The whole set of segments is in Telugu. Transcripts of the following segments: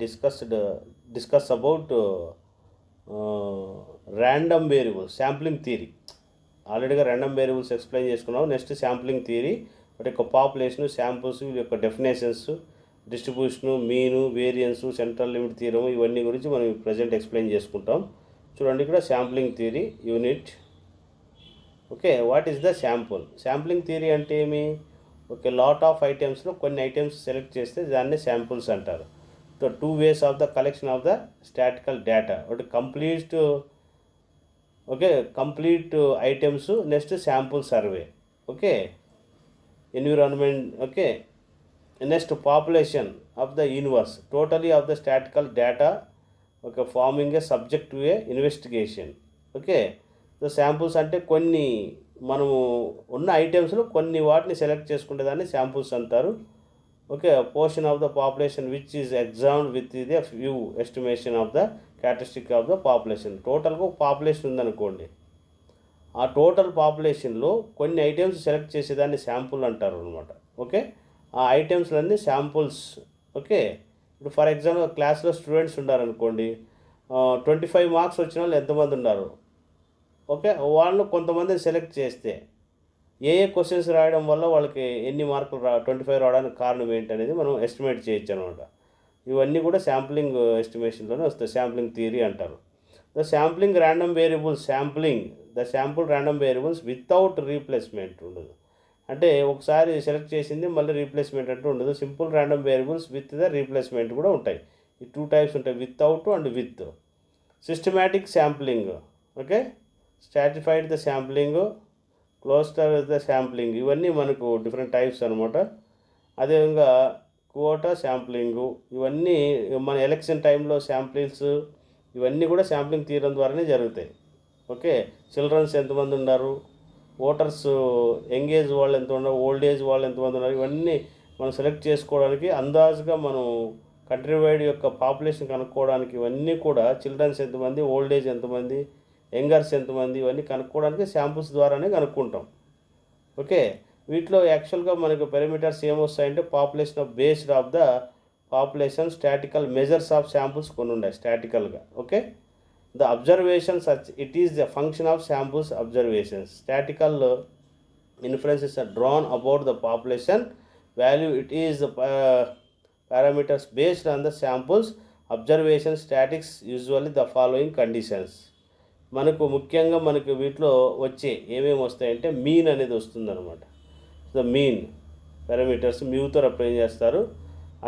discuss about random variables, sampling theory. ఆల్రెడీగా ర్యాండమ్ వేరియబుల్స్ ఎక్స్ప్లెయిన్ చేసుకున్నాం. నెక్స్ట్ శాంప్లింగ్ థియరీ, వాటి యొక్క పాపులేషను, శాంపుల్స్ యొక్క definitions, distribution, mean, variance, central limit థియరము, ఇవన్నీ గురించి మనం ప్రజెంట్ ఎక్స్ప్లెయిన్ చేసుకుంటాం. చూడండి ఇక్కడ sampling theory unit. Okay, what is the sample? Sampling theory అంటే ఏమి? ఓకే, లాట్ ఆఫ్ ఐటమ్స్లో కొన్ని ఐటమ్స్ సెలెక్ట్ చేస్తే దాన్ని శాంపుల్స్ అంటారు. The 2 ways of the collection of the statical data. ఒకటి complete items, next sample survey. Okay, environment. Okay, next population of the universe, totally of the statical data. Okay, forming a subject to a investigation. Okay, so samples అంటే కొన్ని మనము ఉన్న ఐటమ్స్లో కొన్ని వాటిని సెలెక్ట్ చేసుకునే దాన్ని శాంపుల్స్ అంటారు. Okay, portion of the population which is examined with the view estimation of the characteristic of the population. టోటల్గా ఒక పాపులేషన్ ఉందనుకోండి, ఆ టోటల్ పాపులేషన్లో కొన్ని ఐటమ్స్ సెలెక్ట్ చేసేదాన్ని శాంపుల్ అంటారు అనమాట. ఓకే, ఆ ఐటమ్స్లన్నీ శాంపుల్స్. ఓకే, ఇప్పుడు ఫర్ ఎగ్జాంపుల్ క్లాస్లో స్టూడెంట్స్ ఉన్నారనుకోండి, 25 మార్క్స్ వచ్చిన వాళ్ళు ఎంతమంది ఉన్నారు? ఓకే, వాళ్ళు కొంతమందిని సెలెక్ట్ చేస్తే ఏ క్వశ్చన్స్ రాయడం వల్ల వాళ్ళకి ఎన్ని మార్కులు 25 రావడానికి కారణం ఏంటనేది మనం ఎస్టిమేట్ చేయొచ్చు అనమాట. ఇవన్నీ కూడా శాంప్లింగ్ ఎస్టిమేషన్లోనే వస్తాయి, శాంప్లింగ్ థియరీ అంటారు. The sampling random variables, the sample random variables without replacement ఉండదు. అంటే ఒకసారి సెలెక్ట్ చేసింది మళ్ళీ రీప్లేస్మెంట్ అంటూ ఉండదు. Simple random variables with the replacement కూడా ఉంటాయి. ఈ 2 టైప్స్ ఉంటాయి, without and with. Systematic sampling. Okay, stratified the sampling, cluster the sampling, ఇవన్నీ మనకు డిఫరెంట్ టైప్స్ అనమాట. అదేవిధంగా క్వోటా శాంప్లింగు, ఇవన్నీ మన ఎలక్షన్ టైంలో శాంప్లింగ్స్, ఇవన్నీ కూడా శాంప్లింగ్ తీయడం ద్వారానే జరుగుతాయి. ఓకే, చిల్డ్రన్స్ ఎంతమంది ఉన్నారు, ఓటర్స్ యంగ్ ఏజ్ వాళ్ళు ఎంత ఉన్నారు, ఓల్డ్ ఏజ్ వాళ్ళు ఎంతమంది ఉన్నారు, ఇవన్నీ మనం సెలెక్ట్ చేసుకోవడానికి, అందాజుగా మనం కంట్రీ వైడ్ యొక్క పాపులేషన్ కనుక్కోవడానికి, ఇవన్నీ కూడా చిల్డ్రన్స్ ఎంతమంది, ఓల్డ్ ఏజ్ ఎంతమంది, యంగర్స్ ఎంతమంది, ఇవన్నీ కనుక్కోవడానికి శాంపుల్స్ ద్వారానే కనుక్కుంటాం. ఓకే, వీటిలో యాక్చువల్గా మనకు పారామీటర్స్ ఏమొస్తాయంటే based of the population, statical measures of samples కొన్ని ఉన్నాయి స్టాటికల్గా. Okay, the observation such it is the function of samples observations. Statical inferences are drawn about the population value. It is the parameters based on the samples observation statics usually the following conditions. ముఖ్యంగా వీటిలో వచ్చే ఏమేమి వస్తాయంటే మీన్ అనేది వస్తుందన్నమాట. ద మీన్ పారామీటర్స్ మ్యూతో రిప్రజెంట్ చేస్తారు.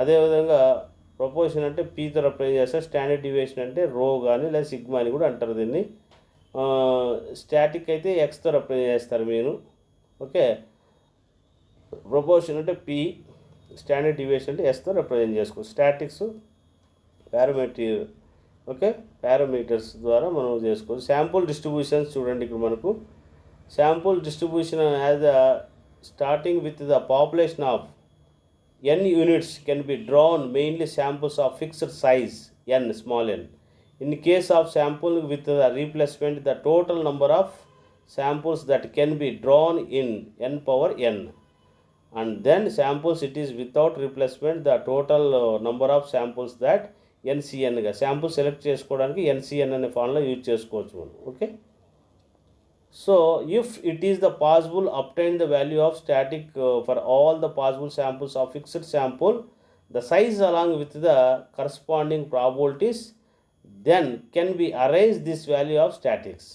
అదేవిధంగా ప్రపోర్షన్ అంటే పీతో రిప్రజెంట్ చేస్తారు. స్టాండర్డ్ డివియేషన్ అంటే రో కానీ లేదా సిగ్మా అని కూడా అంటారు దీన్ని. స్టాటిక్ అయితే ఎక్స్తో రిప్రజెంట్ చేస్తారు మీను. ఓకే, ప్రపోర్షన్ అంటే పీ, స్టాండర్డ్ డివియేషన్ అంటే ఎస్తో రిప్రజెంట్ చేసుకోవచ్చు. స్టాటిక్స్ పారామీటర్స్ ద్వారా మనం చేసుకోవచ్చు. శాంపుల్ డిస్ట్రిబ్యూషన్స్ చూడండి, ఇక్కడ sample distribution as the starting with the population of n units can be drawn mainly samples of fixed size n, small n. In case of sample with the replacement, the total number of samples that can be drawn in n power n. And then samples it is without replacement, the total number of samples that NCN గా శాంపుల్ సెలెక్ట్ చేసుకోవడానికి NCN అనే ఫార్ములా యూజ్ చేసుకోవచ్చు మనం. Okay, so if it is the possible obtain the value of static for all the possible samples of fixed sample, the size along with the corresponding probabilities, then can be arranged this value of statics,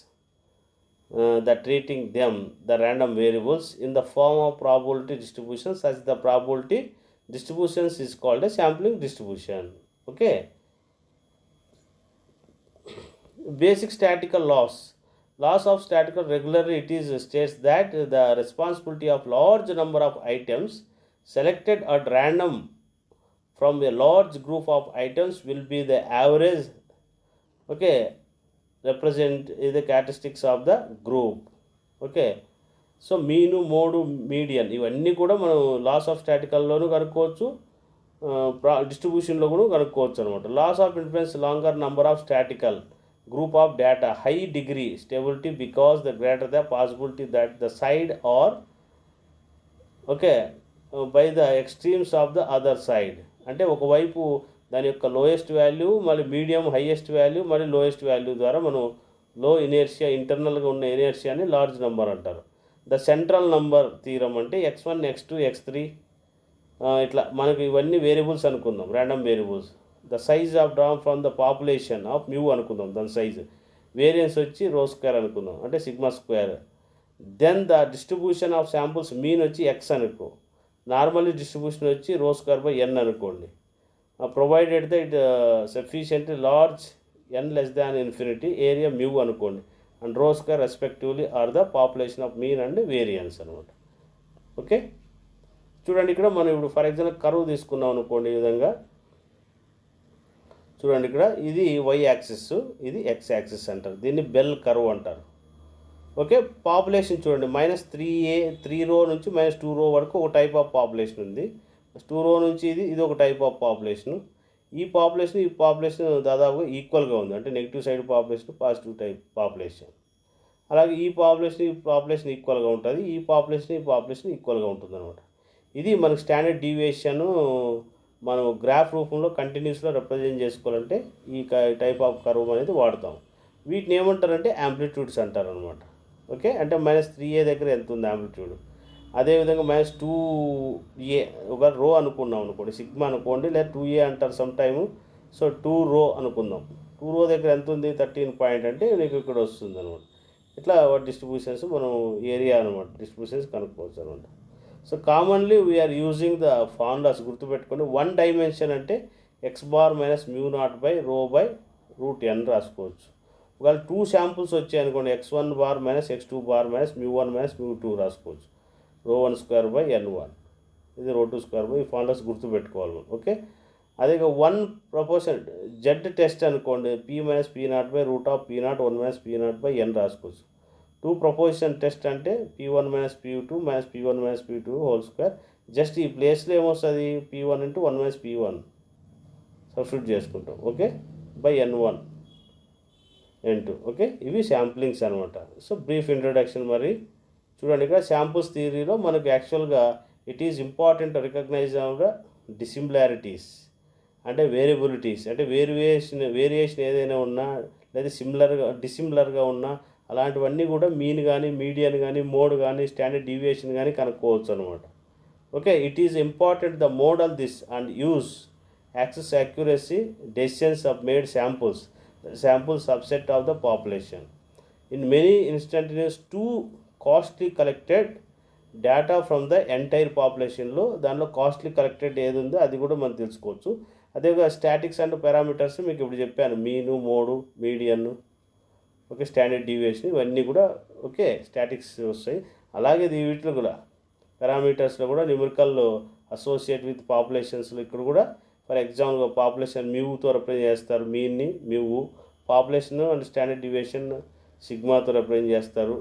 the treating them the random variables in the form of probability distribution, such the probability distributions is called a sampling distribution. Okay, basic statistical laws of statistical regularly, it is states that the responsibility of large number of items selected at random from a large group of items will be the average. Okay, represent the characteristics of the group. Okay, so mean, mode, median ఇవన్నీ కూడా మనం లాస్ ఆఫ్ స్టాటికల్లోనూ కనుక్కోవచ్చు, డిస్ట్రిబ్యూషన్లో కూడా కనుక్కోవచ్చు అనమాట. Loss of influence longer number of statical group of data, high degree stability because the greater the possibility that the side or by the extremes of the other side. అంటే ఒకవైపు దాని యొక్క లోయెస్ట్ వాల్యూ, మళ్ళీ మీడియం హైయెస్ట్ వాల్యూ, మళ్ళీ లోయెస్ట్ వాల్యూ ద్వారా మనం లో ఇనర్షియా, ఇంటర్నల్గా ఉన్న ఇనర్షియాని లార్జ్ నెంబర్ అంటారు. ద సెంట్రల్ నంబర్ థీరం అంటే x1 x2 x3 ఇట్లా మనకి ఇవన్నీ వేరియబుల్స్ అనుకుందాం, random variables. The size of drawn from the population of mu అనుకుందాం, దాని సైజు. వేరియన్స్ వచ్చి రో స్క్వేర్ అనుకుందాం, అంటే sigma square. Then the distribution of samples mean వచ్చి ఎక్స్ అనుకో, నార్మల్లీ డిస్ట్రిబ్యూషన్ వచ్చి రో స్క్వేర్ బై ఎన్ అనుకోండి. Provided the it sufficiently large n less than infinity area mu అనుకోండి, and rho square respectively are the population of mean and variance అనమాట. ఓకే, చూడండి ఇక్కడ మనం ఇప్పుడు ఫర్ ఎగ్జాంపుల్ కర్వ్ తీసుకున్నాం అనుకోండి, ఈ విధంగా చూడండి. ఇక్కడ ఇది y యాక్సిస్, ఇది x యాక్సిస్ అంటారు, దీన్ని బెల్ కర్వ్ అంటారు. ఓకే, పాపులేషన్ చూడండి, -3a 3 రో నుంచి -2 రో వరకు ఒక టైప్ ఆఫ్ పాపులేషన్ ఉంది. 2 రో నుంచి ఇది ఒక టైప్ ఆఫ్ పాపులేషన్. ఈ పాపులేషన్ దాదాపుగా ఈక్వల్గా ఉంది, అంటే negative side population, positive type population. అలాగే ఈ పాపులేషన్ ఈక్వల్గా ఉంటుంది, ఈ పాపులేషన్ ఈక్వల్గా ఉంటుంది అనమాట. ఇది మనకు స్టాండర్డ్ డీవియేషన్ మనం గ్రాఫ్ రూపంలో కంటిన్యూస్గా రిప్రజెంట్ చేసుకోవాలంటే ఈ టైప్ ఆఫ్ కర్వ్ అనేది వాడతాం. వీటిని ఏమంటారంటే యాంప్లిట్యూడ్స్ అంటారు అనమాట. ఓకే, అంటే -3a దగ్గర ఎంత ఉంది యాంప్లిట్యూడ్. అదేవిధంగా -2a ఒక రో అనుకున్నాం అనుకోండి, సిగ్మా అనుకోండి, లేదా 2a అంటారు సమ్ టైము. సో 2 రో అనుకుందాం, 2 రో దగ్గర ఎంత ఉంది 13 పాయింట్, అంటే నీకు ఇక్కడ వస్తుంది అనమాట. ఇట్లా డిస్ట్రిబ్యూషన్స్ మనం ఏరియా అనమాట, డిస్ట్రిబ్యూషన్స్ కనుక్కోవచ్చు అనమాట. So commonly we are using the formulas గుర్తుపెట్టుకొని. 1 డైమెన్షన్ అంటే x bar minus μ0 by rho by √n రాసుకోవచ్చు. ఒకవేళ 2 శాంపుల్స్ వచ్చాయి అనుకోండి, x1 bar minus x2 bar minus μ1 minus μ2 రాసుకోవచ్చు, ρ1 స్క్వేర్ బై n1, ఇది ρ2 స్క్వేర్ బై. ఈ ఫార్ములాస్ గుర్తుపెట్టుకోవాలి మనం. ఓకే, అదే 1 ప్రపోర్షన్ జెడ్ టెస్ట్ అనుకోండి, p minus p0 by √p0 1 minus p0 by n రాసుకోవచ్చు. 2 ప్రపోర్షన్ టెస్ట్ అంటే p1 minus p2 minus p1 minus p2 whole square. Just ఈ ప్లేస్లో ఏమొస్తుంది, p1 into 1 minus p1 substitute చేసుకుంటాం. Okay, by n1 n2. Okay, ఇవి శాంప్లింగ్స్ అనమాట. So brief introduction. మరి చూడండి, ఇక్కడ శాంపుల్స్ థియరీలో మనకు యాక్చువల్గా it is important recognize the dissimilarities, అంటే వేరియబిలిటీస్, అంటే వేరియేషన్ ఏదైనా ఉన్నా, లేదా డిసిమిలర్గా ఉన్నా, అలాంటివన్నీ కూడా మీన్ కానీ, మీడియన్ కానీ, మోడ్ కానీ, స్టాండర్డ్ డీవియేషన్ కానీ కనుక్కోవచ్చు అనమాట. Okay, it is important the model this and use access accuracy decisions of made sample subset of the population. In many instantaneous too costly collected data from the entire పాపులేషన్లో, దానిలో కాస్ట్లీ కలెక్టెడ్ ఏది ఉందో అది కూడా మనం తెలుసుకోవచ్చు. అదేవిధంగా స్టాటిక్స్ అండ్ పారామీటర్స్ మీకు ఇప్పుడు చెప్పాను, mean, mode, median, okay, standard deviation, ఇవన్నీ కూడా ఓకే స్టాటిక్స్ వస్తాయి. అలాగే వీటిలో కూడా పారామీటర్స్లో కూడా న్యూమరికల్ అసోసియేట్ విత్ పాపులేషన్స్లో ఇక్కడ కూడా ఫర్ ఎగ్జాంపుల్ పాపులేషన్ మ్యూతో రిప్రజెంట్ చేస్తారు, మీన్ని mu, population and standard deviation సిగ్మాతో రిప్రజెంట్ చేస్తారు,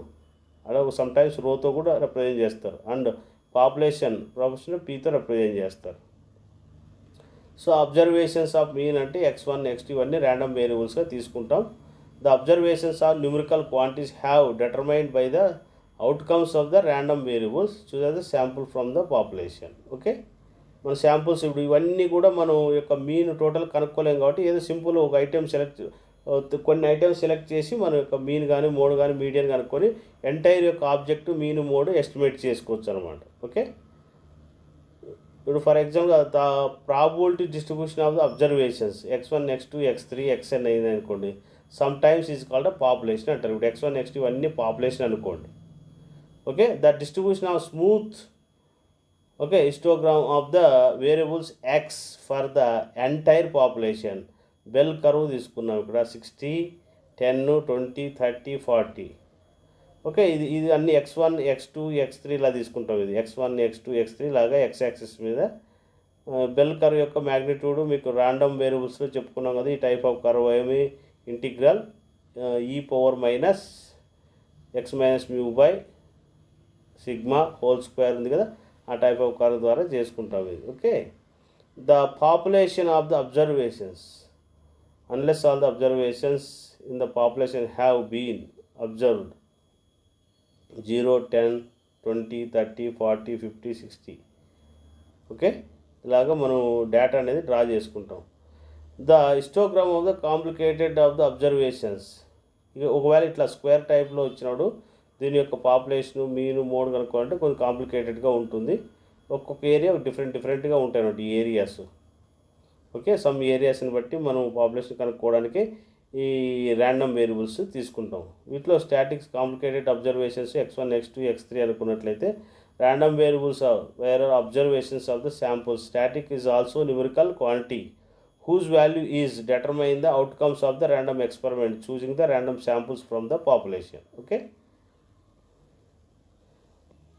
అలాగే సమ్టైమ్స్ రోతో కూడా రిప్రజెంట్ చేస్తారు, అండ్ పాపులేషన్ ప్రొఫెషన్ పీతో రిప్రజెంట్ చేస్తారు. సో అబ్జర్వేషన్స్ ఆఫ్ మీన్ అంటే x1 x2 ఇవన్నీ ర్యాండమ్ వేరియబుల్స్గా తీసుకుంటాం. The observations are numerical quantities have determined by the outcomes of the random variables choose the sample from the population. Okay, మన శాంపుల్స్ ఇప్పుడు ఇవన్నీ కూడా మనం యొక్క మీన్ టోటల్ కనుక్కోలేం కాబట్టి ఏదో సింపుల్ ఒక ఐటెం కొన్ని ఐటమ్స్ సెలెక్ట్ చేసి మన యొక్క మీన్ కానీ, మోడ్ కానీ, మీడియన్ కనుక్కొని ఎంటైర్ యొక్క ఆబ్జెక్ట్ మీన్, మోడ్ ఎస్టిమేట్ చేసుకోవచ్చు అనమాట. ఓకే, ఇప్పుడు for example the probability distribution of the observations x1 x2 x3 xn అయింది అనుకోండి, some times is called a population అంటారు. ఇప్పుడు x1 x2 అన్నీ పాపులేషన్ అనుకోండి. Okay, the distribution of smooth okay histogram of the variables X for the entire population. Bell curve తీసుకున్నాం ఇక్కడ 60 10 20 30 40. ఓకే, ఇది అన్ని x1 x2 x3 ఇలా తీసుకుంటాం. ఇది x1 x2 x3 లాగా x యాక్సిస్ మీద బెల్ కర్వ్ యొక్క మ్యాగ్నిట్యూడ్ మీకు ర్యాండమ్ వేరియబుల్స్లో చెప్పుకున్నాం కదా. ఈ టైప్ ఆఫ్ కర్వ్ ఏమి integral e power minus x minus mu by sigma whole square ఉంది కదా, ఆ టైప్ ఆఫ్ కర్వ్ ద్వారా చేసుకుంటాం ఇది. Okay, the population of the observations unless all the observations in the population have been observed 0 10 20 30 40 50 60. Okay, ఇలాగ మనం డేటా అనేది డ్రా చేసుకుంటాం. The histogram of the complicated of the observations. ఇక ఒకవేళ ఇట్లా స్క్వేర్ టైప్లో వచ్చినప్పుడు దీని యొక్క పాపులేషను మీను మోడ్ కనుక్కోవాలంటే కొంచెం కాంప్లికేటెడ్గా ఉంటుంది. ఒక్కొక్క ఏరియా డిఫరెంట్గా ఉంటాయి అన్నమాట ఈ ఏరియాస్. ఓకే, సమ్ ఏరియాస్ని బట్టి మనం పాపులేషన్ కనుక్కోవడానికి ఈ ర్యాండమ్ వేరియబుల్స్ తీసుకుంటాం. వీటిలో statics complicated observations x1 x2 x3 అనుకున్నట్లయితే random variables where are observations of the samples. Static is also numerical quantity whose value is determine the outcomes of the random experiment choosing the random samples from the population. Okay,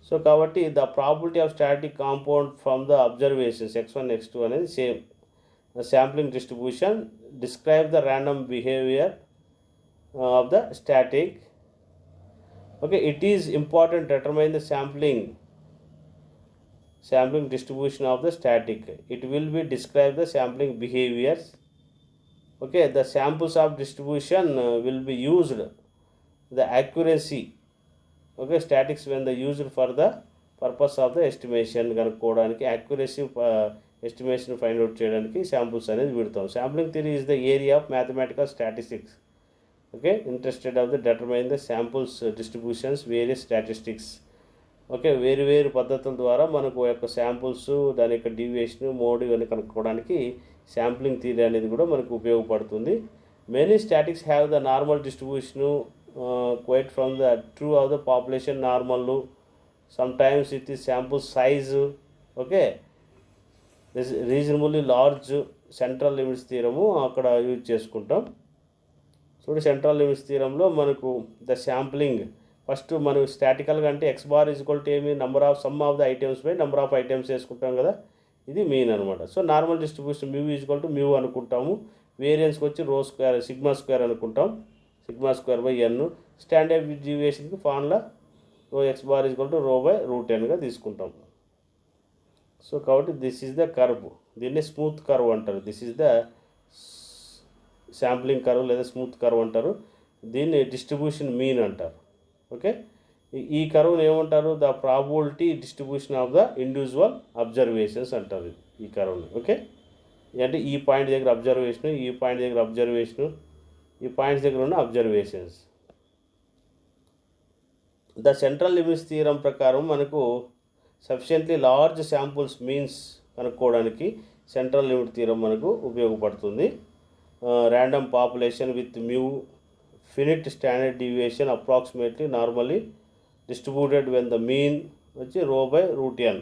so kabatti the probability of static compound from the observations x1 x2 అనేది same. The sampling distribution describe the random behavior of the static. Okay, it is important to determine the sampling distribution of the static. It will be describe the sampling behaviors. Okay, the samples of distribution will be used the accuracy. Okay, statics when they used for the purpose of the estimation కనుక్కోవడానికి accuracy estimation find out చేయడానికి samples అనేది పెడతాం. Sampling theory is the area of mathematical statistics. Okay, interested of the determine the samples distributions various statistics. Okay, వేరు పద్ధతుల ద్వారా మనకు యొక్క శాంపుల్స్ దాని యొక్క డీవియేషన్ మోడ్ ఇవన్నీ కనుక్కోవడానికి శాంప్లింగ్ థియరీ అనేది కూడా మనకు ఉపయోగపడుతుంది. Many statics have the normal distribution quite from the true of the population normal. Some times it is sample size. Okay, reasonably large central limits theorem అక్కడ యూజ్ చేసుకుంటాం. చూడండి, సెంట్రల్ లిమిట్స్ థియరంలో మనకు ద శాంప్లింగ్ ఫస్ట్ మనం స్టాటికల్గా అంటే ఎక్స్ బార్ ఈజ్వల్ టు ఏమి number of sum of the items by number of items వేసుకుంటాం కదా, ఇది మీన్ అనమాట. So normal distribution mu equal to mu అనుకుంటాము. వేరియన్స్కి వచ్చి రో స్క్వేర్ సిగ్మా స్క్వేర్ అనుకుంటాం, sigma square by n. Standard డీవియేషన్కి formula rho x bar equal to rho by root ఎన్గా తీసుకుంటాం. సో కాబట్టి దిస్ ఈజ్ ద కర్వ్, దీన్ని స్మూత్ కర్వ్ అంటారు. This is the sampling curve లేదా స్మూత్ కర్వ్ అంటారు. దీన్ని డిస్ట్రిబ్యూషన్ మీన్ అంటారు. ఓకే, ఈ కర్వ్ని ఏమంటారు? The probability distribution of the individual observations అంటారు ఈ కర్వ్ని. ఓకే, అంటే ఈ పాయింట్ దగ్గర అబ్జర్వేషను, ఈ పాయింట్ దగ్గర అబ్జర్వేషను, ఈ పాయింట్స్ దగ్గర ఉన్న observations. The central limits theorem ప్రకారం మనకు సఫిషియెంట్లీ లార్జ్ శాంపుల్స్ మీన్స్ కనుక్కోవడానికి సెంట్రల్ లిమిట్ థియరం మనకు ఉపయోగపడుతుంది. Random population with mu finite standard deviation approximately normally distributed when the mean which is rho by root n.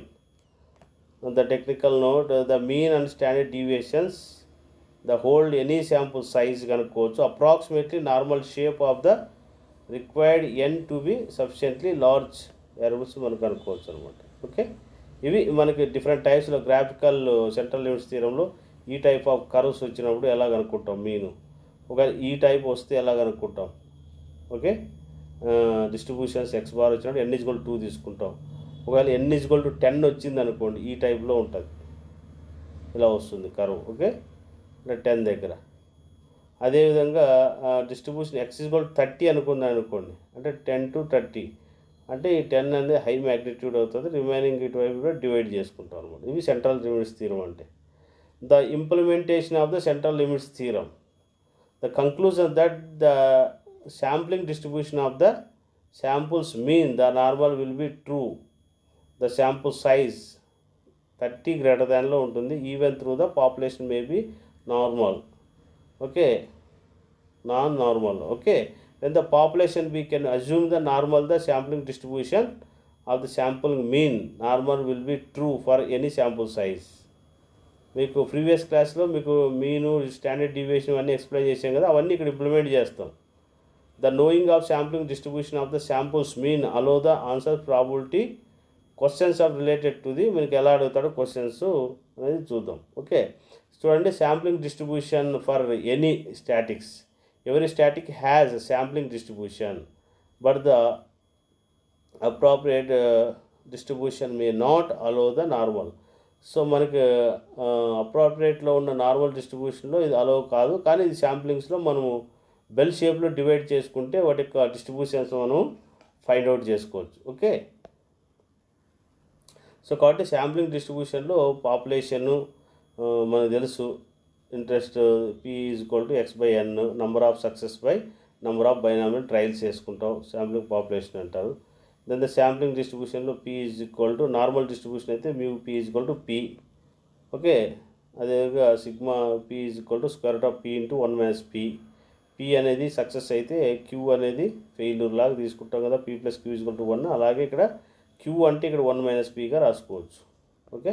The technical note, the mean and standard deviations the hold any sample size కనుక్కోవచ్చు. approximately normal shape of the required n to be sufficiently large variables మనకు కనుక్కోవచ్చు అనమాట. ఓకే, ఇవి మనకి డిఫరెంట్ టైప్స్లో గ్రాఫికల్ సెంట్రల్ లిమిట్స్ థియరంలో ఈ టైప్ ఆఫ్ కర్వ్స్ వచ్చినప్పుడు ఎలా కనుక్కుంటాం మీను, ఒకవేళ ఈ టైప్ వస్తే ఎలా కనుక్కుంటాం. ఓకే, డిస్ట్రిబ్యూషన్స్ ఎక్స్ బార్ వచ్చినప్పుడు n ఈజ్వల్ 2 తీసుకుంటాం. ఒకవేళ n ఈజ్వల్ టు 10 వచ్చింది అనుకోండి, ఈ టైప్లో ఉంటుంది, ఇలా వస్తుంది కర్వ్. ఓకే, అంటే 10 దగ్గర. అదేవిధంగా డిస్ట్రిబ్యూషన్ ఎక్స్ ఈజ్వల్ 30 అనుకోండి, అంటే 10 to 30 అంటే ఈ 10 అనేది హై మ్యాగ్నిట్యూడ్ అవుతుంది, రిమైనింగ్ ఇటువైపు కూడా డివైడ్ చేసుకుంటాం అనమాట. ఇవి సెంట్రల్ లిమిట్స్ థియరం అంటే. The implementation of the central limits theorem. The conclusion that the sampling distribution of the samples mean the normal will be true. The sample size 30 greater than లో ఉంటుంది, even through the population may be normal. Okay, non-normal. Okay, when the population we can assume the normal, the sampling distribution of the sampling mean normal will be true for any sample size. మీకు ప్రీవియస్ క్లాస్లో మీకు మీను స్టాండర్డ్ డీవియేషన్ అన్నీ ఎక్స్ప్లెయిన్ చేసాం కదా, అవన్నీ ఇక్కడ ఇంప్లిమెంట్ చేస్తాం. The knowing of sampling distribution of the samples mean allow the answer probability questions of related to the, మీకు ఎలా అడుగుతాడో క్వశ్చన్స్ అనేది చూద్దాం. ఓకే, చూడండి, sampling distribution for any statics. Every static has sampling distribution but the appropriate distribution may not allow the normal. So మనకి అప్రాప్రియేట్లో ఉన్న నార్మల్ డిస్ట్రిబ్యూషన్లో ఇది అలో కాదు, కానీ ఇది శాంప్లింగ్స్లో మనము బెల్ షేప్లో డివైడ్ చేసుకుంటే వాటి యొక్క డిస్ట్రిబ్యూషన్స్ మనం ఫైండ్ అవుట్ చేసుకోవచ్చు. ఓకే, సో కాబట్టి శాంప్లింగ్ డిస్ట్రిబ్యూషన్లో పాపులేషను మనకు తెలుసు, interest P is equal to X by N, number of success by number of binomial trials చేసుకుంటాం, శాంప్లింగ్ పాపులేషన్ అంటారు. దెన్ ద శాంప్లింగ్ డిస్ట్రిబ్యూషన్లో P is equal to normal distribution అయితే mu P is equal to P. Okay, అదేవిధంగా sigma P is equal to square root of P into 1 minus P. P అనేది సక్సెస్ అయితే Q అనేది ఫెయిల్యూర్ లాగా తీసుకుంటాం కదా, P plus Q is equal to 1. అలాగే ఇక్కడ Q అంటే ఇక్కడ 1 మైనస్ Pగా రాసుకోవచ్చు. Okay,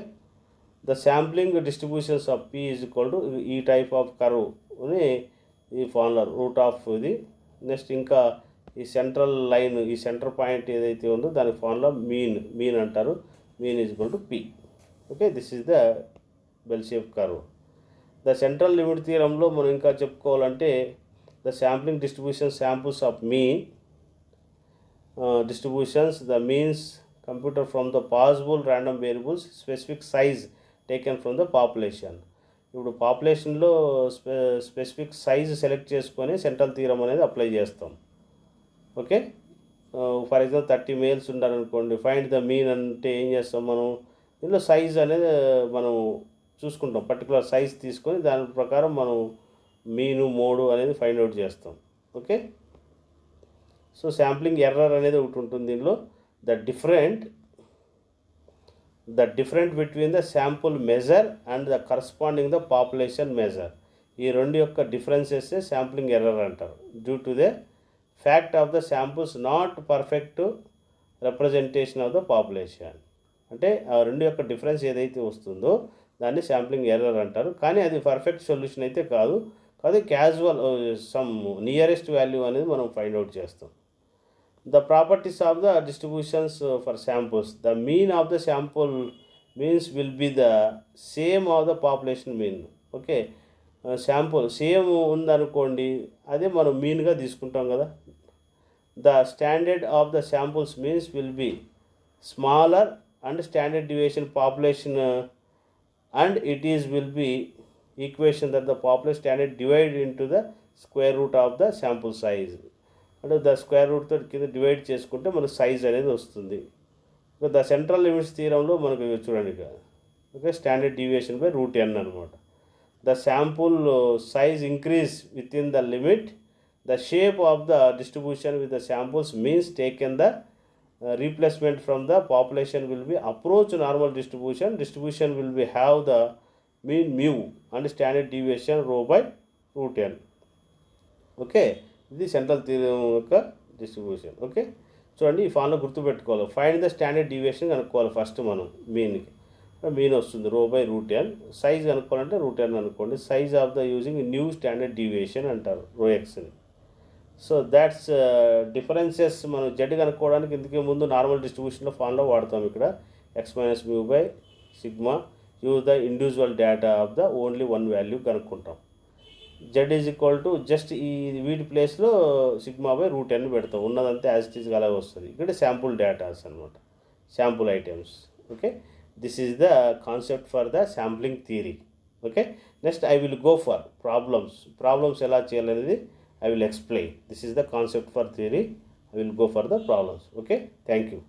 the sampling distributions of P is equal to ఈ టైప్ ఆఫ్ కర్వ్ అని ఈ ఫార్ములా రూట్ ఆఫ్ ఇది. నెక్స్ట్ ఇంకా ఈ సెంట్రల్ లైన్, ఈ సెంటర్ పాయింట్ ఏదైతే ఉందో దాని ఫార్ములా మీన్ అంటారు. Mean is equal to P. Okay, this is the bell shape curve. The central limit థియరంలో మనం ఇంకా చెప్పుకోవాలంటే the sampling distribution samples of mean distributions the means computer from the possible random variables specific size taken from the population. ఇప్పుడు పాపులేషన్లో స్పెసిఫిక్ సైజ్ సెలెక్ట్ చేసుకొని సెంట్రల్ థియరం అనేది అప్లై చేస్తాం. ఓకే, ఫర్ ఎగ్జాంపుల్ 30 మేల్స్ ఉన్నారనుకోండి, ఫైండ్ ద మీన్ అంటే ఏం చేస్తాం మనం, ఇందులో సైజ్ అనేది మనం చూసుకుంటాం, పర్టికులర్ సైజ్ తీసుకొని దాని ప్రకారం మనం మీను మోడు అనేది ఫైండ్ అవుట్ చేస్తాం. ఓకే, సో శాంప్లింగ్ ఎర్రర్ అనేది ఒకటి ఉంటుంది దీనిలో. The different between the sample measure and the corresponding the population measure. ఈ రెండు యొక్క డిఫరెన్సెస్ శాంప్లింగ్ ఎర్రర్ అంటారు. Due to the fact of the samples not perfect representation of the population. అంటే ఆ రెండు యొక్క డిఫరెన్స్ ఏదైతే వస్తుందో దాన్ని శాంప్లింగ్ ఎర్రర్ అంటారు. కానీ అది పర్ఫెక్ట్ సొల్యూషన్ అయితే కాదు, క్యాజువల్ సమ్ నియరెస్ట్ వాల్యూ అనేది మనం ఫైండ్ అవుట్ చేస్తాం. The properties of the distributions for samples. The mean of the sample means will be the same of the population mean. Okay, sample same ఉందనుకోండి, అదే మనం మీన్గా తీసుకుంటాం కదా. The standard of the samples means will be smaller and standard deviation population and it is will be equation that the population standard divided into the square root of the sample size. అంటే ద స్క్వేర్ రూట్తో కింద డివైడ్ చేసుకుంటే మనకు సైజ్ అనేది వస్తుంది. ద సెంట్రల్ లిమిట్స్ థియరంలో మనకు చూడండి ఇక. Okay, standard deviation by root n అనమాట. The sample size increase with in the limit. The shape of the distribution with the samples means taken the replacement from the population will be approach normal distribution will be have the mean mu and standard deviation rho by root n. Okay, ఇది సెంట్రల్ థియరం యొక్క డిస్ట్రిబ్యూషన్. ఓకే, చూడండి ఈ ఫార్ములా గుర్తుపెట్టుకోవాలి. ఫైండ్ ద స్టాండర్డ్ డీవియేషన్ కనుక్కోవాలి ఫస్ట్ మనం. మీన్ వస్తుంది rho by root n. Size కనుక్కోవాలంటే రూట్ n అనుకోండి. Size of the using new standard deviation అంటారు, రో ఎక్స్ని. So that's differences. మనం జెడ్ కనుక్కోవడానికి ఇందుకే ముందు నార్మల్ డిస్ట్రిబ్యూషన్లో ఫార్ములా వాడతాం. ఇక్కడ x minus mu by sigma use the individual data of the only one value కనుక్కుంటాం. Z is equal to just ఈ వీటి ప్లేస్లో సిగ్మా బై రూట్ n పెడతాం. ఉన్నదంతా యాజ్ ఇట్ ఈజ్ అలాగే వస్తుంది. ఇక్కడ శాంపుల్ డేటాస్ అనమాట, sample items. Okay, this is the concept for the sampling theory. Okay, next I will go for problems ఎలా చేయాలనేది I will explain. This is the concept for theory. I will go for the problems. Okay, thank you.